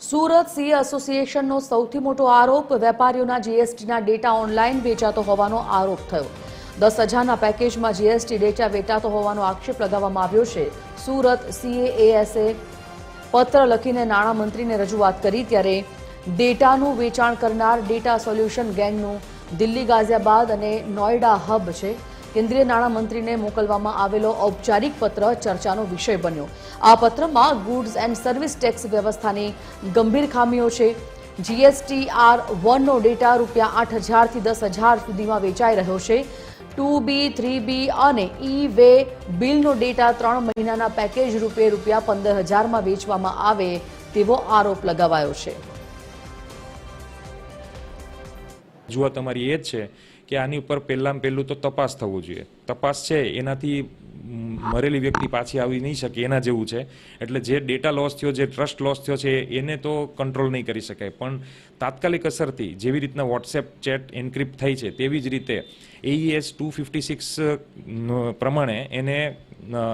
Surat CA એસોસિએશનનો સૌથી મોટો આરોપ વેપારીઓના જીએસટીના ડેટા ઓનલાઈન વેચાતો હોવાનો આરોપ થયો। 10,000ના પેકેજમાં જીએસટી ડેટા વેચાતો હોવાનો આક્ષેપ લગાવવામાં આવ્યો છે। સુરત સીએએસે પત્ર લખીને નાણામંત્રીને રજૂઆત કરી ત્યારે ડેટાનું વેચાણ કરનાર ડેટા સોલ્યુશન ગેંગનું દિલ્હી, ગાઝિયાબાદ અને નોઈડા હબ છે। કેન્દ્રીય નાણામંત્રીને મોકલવામાં આવેલો ઔપચારિક પત્ર ચર્ચાનો વિષય બન્યો। આ પત્રમાં ગુડ્સ એન્ડ સર્વિસ ટેક્સ વ્યવસ્થાની ગંભીર ખામીઓ છે। GSTR1નો ડેટા ₹8,000થી 10,000 સુધીમાં વેચાઈ રહ્યો છે। 2B, 3B અને ઈ-વે બિલનો ડેટા 3 મહિનાના પેકેજ રૂપે ₹15,000માં વેચવામાં આવે તેવો આરોપ લગાવાયો છે। રજૂઆત અમારી એ જ છે કે આની ઉપર પહેલું તો તપાસ થવું જોઈએ। તપાસ છે એનાથી મરેલી વ્યક્તિ પાછી આવી નહીં શકે એના જેવું છે। એટલે જે ડેટા લોસ થયો, જે ટ્રસ્ટ લોસ થયો છે એને તો કંટ્રોલ નહીં કરી શકાય, પણ તાત્કાલિક અસરથી જેવી રીતના વોટ્સએપ ચેટ એન્ક્રિપ્ટ થઈ છે તેવી જ રીતે AES 256 પ્રમાણે એને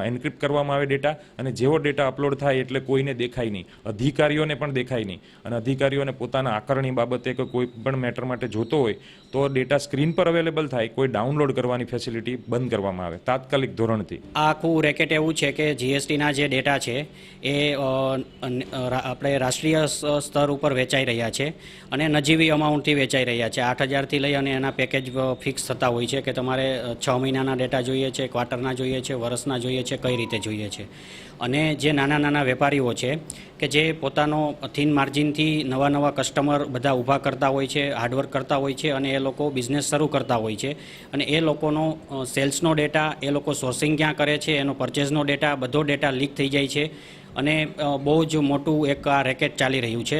એન્ક્રિપ્ટ કરવામાં આવે ડેટા, અને જેવો ડેટા અપલોડ થાય એટલે કોઈને દેખાય નહીં, અધિકારીઓને પણ દેખાય નહીં, અને અધિકારીઓને પોતાના આકારણી બાબતે કે કોઈ પણ મેટર માટે જોતો હોય તો ડેટા સ્ક્રીન પર અવેલેબલ થાય, કોઈ ડાઉનલોડ કરવાની ફેસિલિટી બંધ કરવામાં આવે તાત્કાલિક ધોરણથી। આ આખું રેકેટ એવું છે કે જીએસટીના જે ડેટા છે એ આપણે રાષ્ટ્રીય સ્તર ઉપર વેચાઈ રહ્યા છે અને નજીવી અમાઉન્ટથી વેચાઈ રહ્યા છે। 8,000થી લઈ અને એના પેકેજ ફિક્સ થતા હોય છે કે તમારે 6 મહિનાના ડેટા જોઈએ છે, ક્વાર્ટરના જોઈએ છે, વર્ષના જોઈએ છે, કઈ રીતે જોઈએ છે। અને જે નાના નાના વેપારીઓ છે કે જે પોતાનો થીન માર્જિનથી નવા કસ્ટમર બધા ઊભા કરતા હોય છે, હાર્ડવર્ક કરતા હોય છે અને એ લોકો બિઝનેસ શરૂ કરતા હોય છે, અને એ લોકોનો સેલ્સનો ડેટા, એ લોકો સોર્સિંગ ક્યાં કરે છે, એનો પરચેઝનો ડેટા, બધો ડેટા લીક થઈ જાય છે અને બહુ જ મોટું એક આ રેકેટ ચાલી રહ્યું છે।